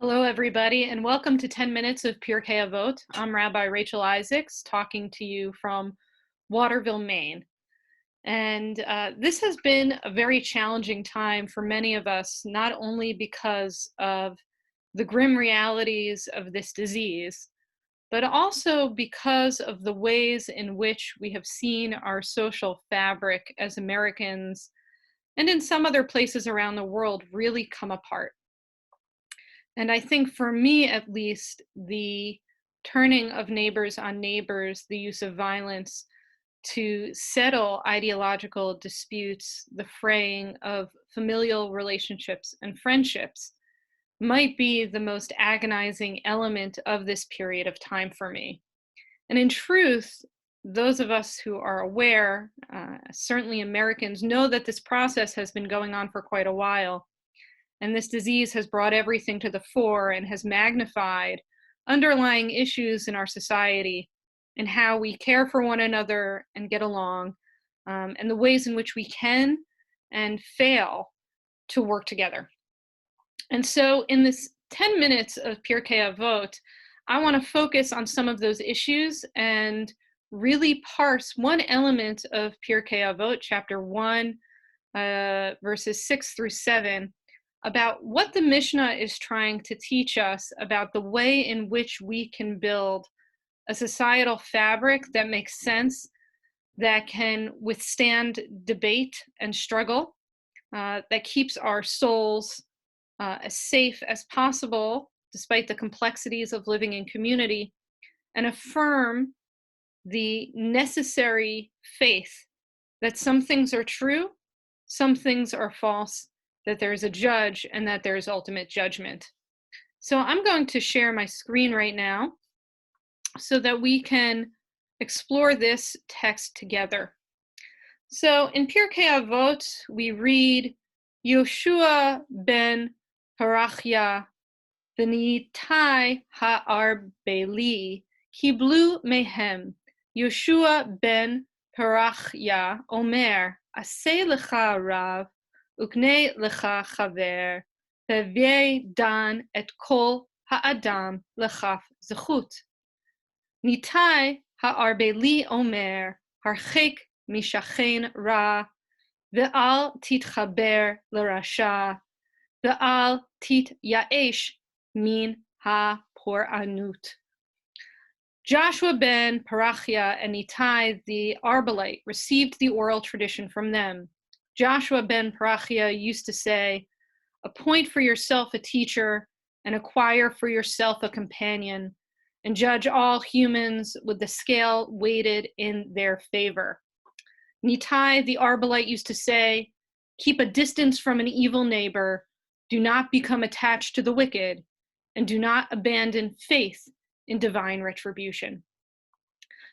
Hello, everybody, and welcome to 10 Minutes of Pirke Avot. I'm Rabbi Rachel Isaacs, talking to you from Waterville, Maine. And this has been a very challenging time for many of us, not only because of the grim realities of this disease, but also because of the ways in which we have seen our social fabric as Americans and in some other places around the world really come apart. And I think for me, at least, the turning of neighbors on neighbors, the use of violence to settle ideological disputes, the fraying of familial relationships and friendships might be the most agonizing element of this period of time for me. And in truth, those of us who are aware, certainly Americans, know that this process has been going on for quite a while. And this disease has brought everything to the fore and has magnified underlying issues in our society and how we care for one another and get along, and the ways in which we can and fail to work together. And so in this 10 minutes of Pirke Avot, I want to focus on some of those issues and really parse one element of Pirke Avot, chapter 1, verses 6 through 7, about what the Mishnah is trying to teach us about the way in which we can build a societal fabric that makes sense, that can withstand debate and struggle, that keeps our souls as safe as possible, despite the complexities of living in community, and affirm the necessary faith that some things are true, some things are false, that there is a judge, and that there is ultimate judgment. So I'm going to share my screen right now so that we can explore this text together. So in Pirke Avot, we read, Yoshua ben Parachya v'nitai ha'arbeli kiblu mehem. Yoshua ben Parachya omer, aseh lecha rav, ukne lecha chaver, ve'vei dan et kol ha'adam lechaf zechut. Nitai ha'arbeli omer, harchek mishachen ra, ve'al titchaber l'rasha, ve'al tityaesh min ha'poranut. Joshua ben Parachya and Nitai the Arbalite received the oral tradition from them. Joshua ben Parachya used to say, appoint for yourself a teacher and acquire for yourself a companion, and judge all humans with the scale weighted in their favor. Nitai the Arbalite used to say, keep a distance from an evil neighbor, do not become attached to the wicked, and do not abandon faith in divine retribution.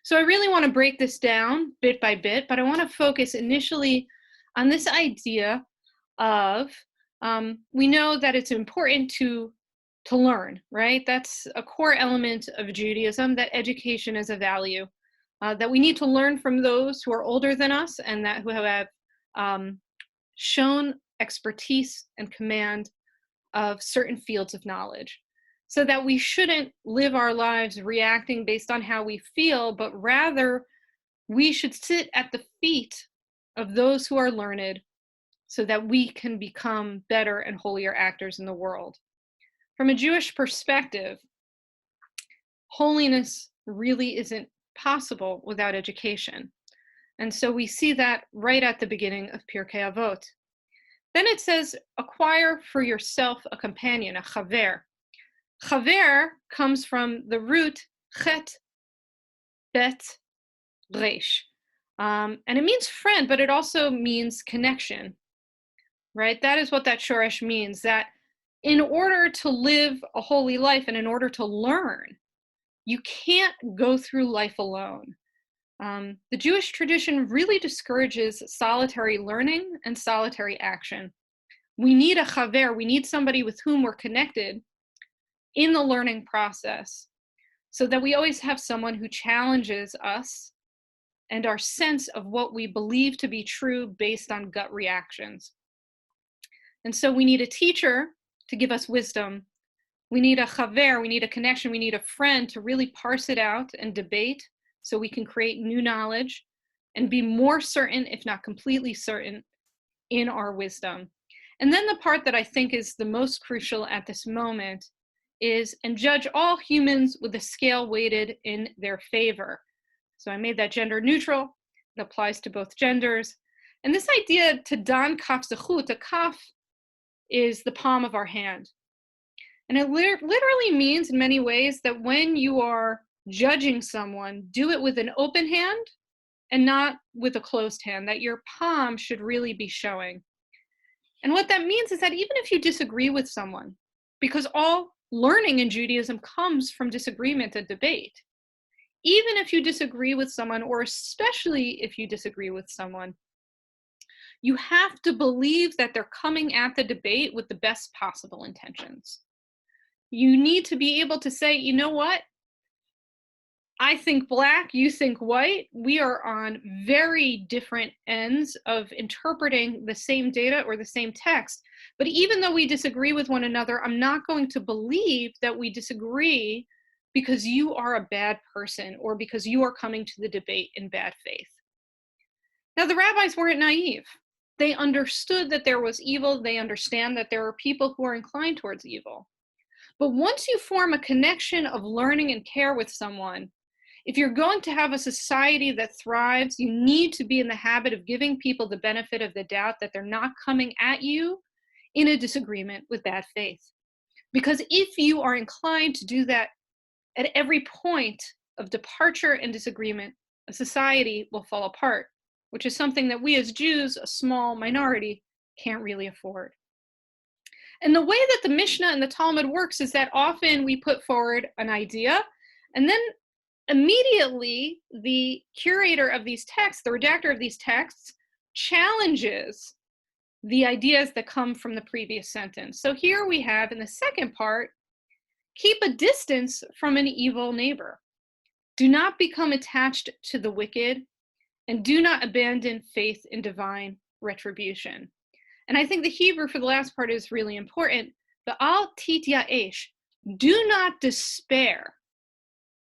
So I really want to break this down bit by bit, but I want to focus initially on this idea of, we know that it's important to learn, right? That's a core element of Judaism, that education is a value, that we need to learn from those who are older than us and that who have shown expertise and command of certain fields of knowledge, so that we shouldn't live our lives reacting based on how we feel, but rather we should sit at the feet of those who are learned so that we can become better and holier actors in the world. From a Jewish perspective, holiness really isn't possible without education. And so we see that right at the beginning of Pirke Avot. Then it says, acquire for yourself a companion, a chaver. Chaver comes from the root chet, bet, resh. And it means friend, but it also means connection, right? That is what that shoresh means, that in order to live a holy life and in order to learn, you can't go through life alone. The Jewish tradition really discourages solitary learning and solitary action. We need a chaver, we need somebody with whom we're connected in the learning process, so that we always have someone who challenges us and our sense of what we believe to be true based on gut reactions. And so we need a teacher to give us wisdom. We need a chaver, we need a connection, we need a friend to really parse it out and debate so we can create new knowledge and be more certain, if not completely certain, in our wisdom. And then the part that I think is the most crucial at this moment is, and judge all humans with a scale weighted in their favor. So I made that gender neutral. It applies to both genders. And this idea to dan kaf zechut, a kaf is the palm of our hand. And it literally means in many ways that when you are judging someone, do it with an open hand and not with a closed hand, that your palm should really be showing. And what that means is that even if you disagree with someone, because all learning in Judaism comes from disagreement and debate, even if you disagree with someone, or especially if you disagree with someone, you have to believe that they're coming at the debate with the best possible intentions. You need to be able to say, you know what? I think black, you think white. We are on very different ends of interpreting the same data or the same text. But even though we disagree with one another, I'm not going to believe that we disagree because you are a bad person or because you are coming to the debate in bad faith. Now, the rabbis weren't naive. They understood that there was evil. They understand that there are people who are inclined towards evil. But once you form a connection of learning and care with someone, if you're going to have a society that thrives, you need to be in the habit of giving people the benefit of the doubt that they're not coming at you in a disagreement with bad faith. Because if you are inclined to do that at every point of departure and disagreement, a society will fall apart, which is something that we as Jews, a small minority, can't really afford. And the way that the Mishnah and the Talmud works is that often we put forward an idea, and then immediately the curator of these texts, the redactor of these texts, challenges the ideas that come from the previous sentence. So here we have in the second part, keep a distance from an evil neighbor. Do not become attached to the wicked, and do not abandon faith in divine retribution. And I think the Hebrew for the last part is really important. The al tityaesh, do not despair.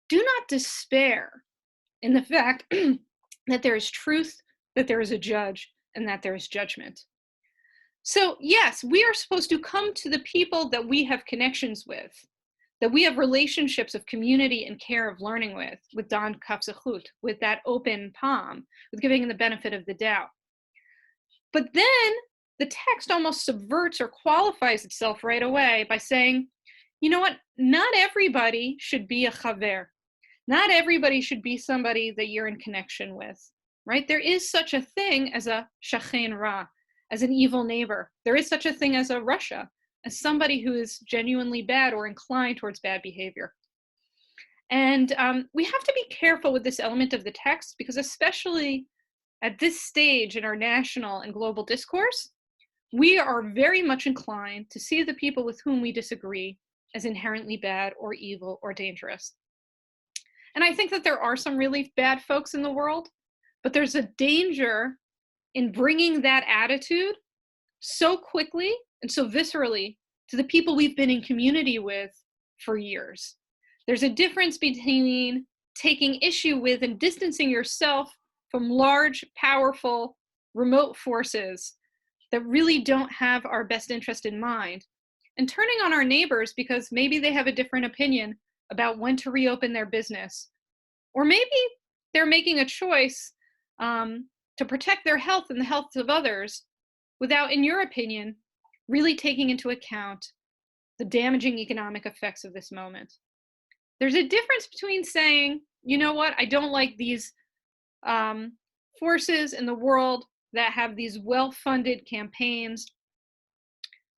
Do not despair in the fact that there is truth, that there is a judge, and that there is judgment. So yes, we are supposed to come to the people that we have connections with, that we have relationships of community and care of learning with Dan Kaf Zechut, with that open palm, with giving the benefit of the doubt. But then the text almost subverts or qualifies itself right away by saying, you know what, not everybody should be a chaver. Not everybody should be somebody that you're in connection with, right? There is such a thing as a shachen ra, as an evil neighbor. There is such a thing as a rasha, as somebody who is genuinely bad or inclined towards bad behavior. And we have to be careful with this element of the text, because especially at this stage in our national and global discourse, we are very much inclined to see the people with whom we disagree as inherently bad or evil or dangerous. And I think that there are some really bad folks in the world, but there's a danger in bringing that attitude so quickly and so viscerally to the people we've been in community with for years. There's a difference between taking issue with and distancing yourself from large, powerful, remote forces that really don't have our best interest in mind, and turning on our neighbors because maybe they have a different opinion about when to reopen their business. Or maybe they're making a choice to protect their health and the health of others without, in your opinion, really taking into account the damaging economic effects of this moment. There's a difference between saying, you know what, I don't like these forces in the world that have these well-funded campaigns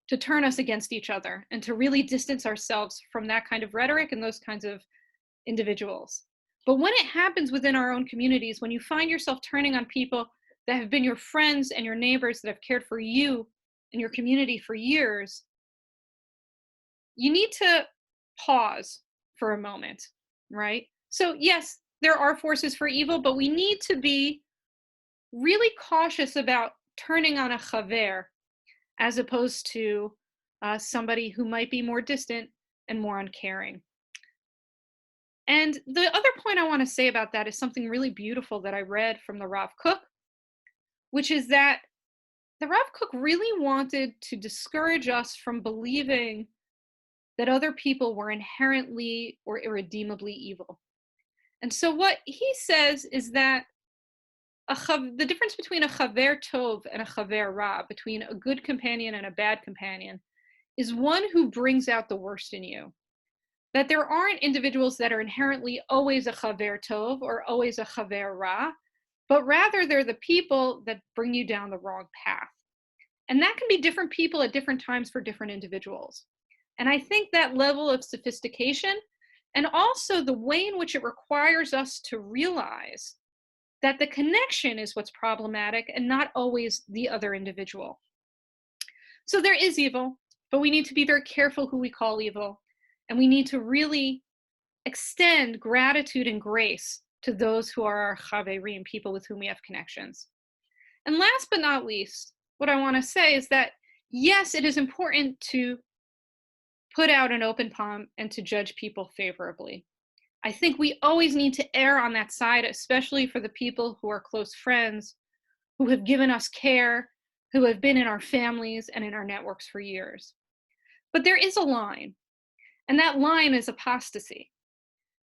to turn us against each other and to really distance ourselves from that kind of rhetoric and those kinds of individuals. But when it happens within our own communities, when you find yourself turning on people that have been your friends and your neighbors that have cared for you and your community for years, you need to pause for a moment, right? So yes, there are forces for evil, but we need to be really cautious about turning on a chaver as opposed to somebody who might be more distant and more uncaring. And the other point I want to say about that is something really beautiful that I read from the Rav Kook, which is that the Rav Kook really wanted to discourage us from believing that other people were inherently or irredeemably evil. And so what he says is that the difference between a chaver tov and a chaver ra, between a good companion and a bad companion, is one who brings out the worst in you. That there aren't individuals that are inherently always a chaver tov or always a chaver ra, but rather they're the people that bring you down the wrong path. And that can be different people at different times for different individuals. And I think that level of sophistication and also the way in which it requires us to realize that the connection is what's problematic and not always the other individual. So there is evil, but we need to be very careful who we call evil. And we need to really extend gratitude and grace to those who are our chaverim, people with whom we have connections. And last but not least, what I want to say is that, yes, it is important to put out an open palm and to judge people favorably. I think we always need to err on that side, especially for the people who are close friends, who have given us care, who have been in our families and in our networks for years. But there is a line, and that line is apostasy.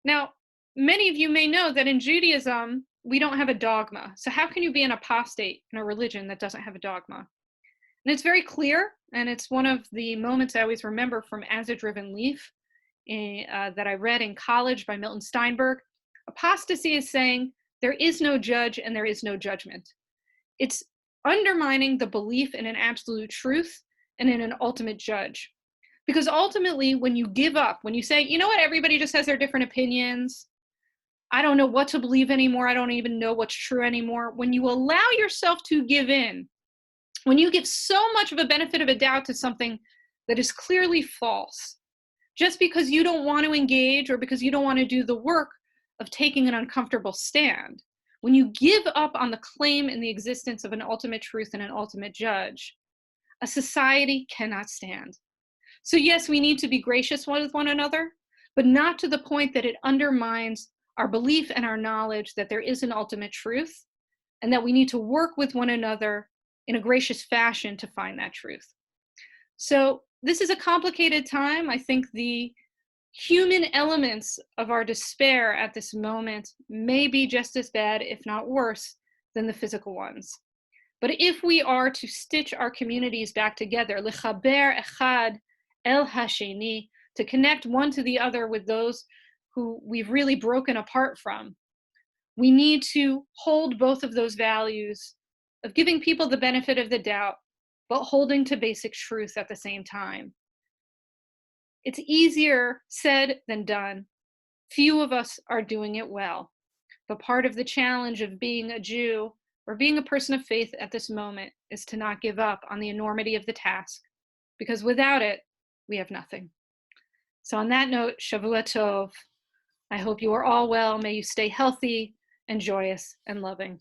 Now, many of you may know that in Judaism, we don't have a dogma. So how can you be an apostate in a religion that doesn't have a dogma? And it's very clear, and it's one of the moments I always remember from As a Driven Leaf that I read in college by Milton Steinberg. Apostasy is saying there is no judge and there is no judgment. It's undermining the belief in an absolute truth and in an ultimate judge. Because ultimately, when you give up, when you say, you know what, everybody just has their different opinions, I don't know what to believe anymore, I don't even know what's true anymore, when you allow yourself to give in, when you give so much of a benefit of a doubt to something that is clearly false, just because you don't want to engage or because you don't want to do the work of taking an uncomfortable stand, when you give up on the claim in the existence of an ultimate truth and an ultimate judge, a society cannot stand. So yes, we need to be gracious with one another, but not to the point that it undermines our belief and our knowledge that there is an ultimate truth and that we need to work with one another in a gracious fashion to find that truth. So this is a complicated time. I think the human elements of our despair at this moment may be just as bad, if not worse, than the physical ones. But if we are to stitch our communities back together, lechaber echad el hasheni, to connect one to the other with those who we've really broken apart from, we need to hold both of those values of giving people the benefit of the doubt, but holding to basic truth at the same time. It's easier said than done. Few of us are doing it well. But part of the challenge of being a Jew or being a person of faith at this moment is to not give up on the enormity of the task, because without it, we have nothing. So on that note, Shavua Tov. I hope you are all well. May you stay healthy and joyous and loving.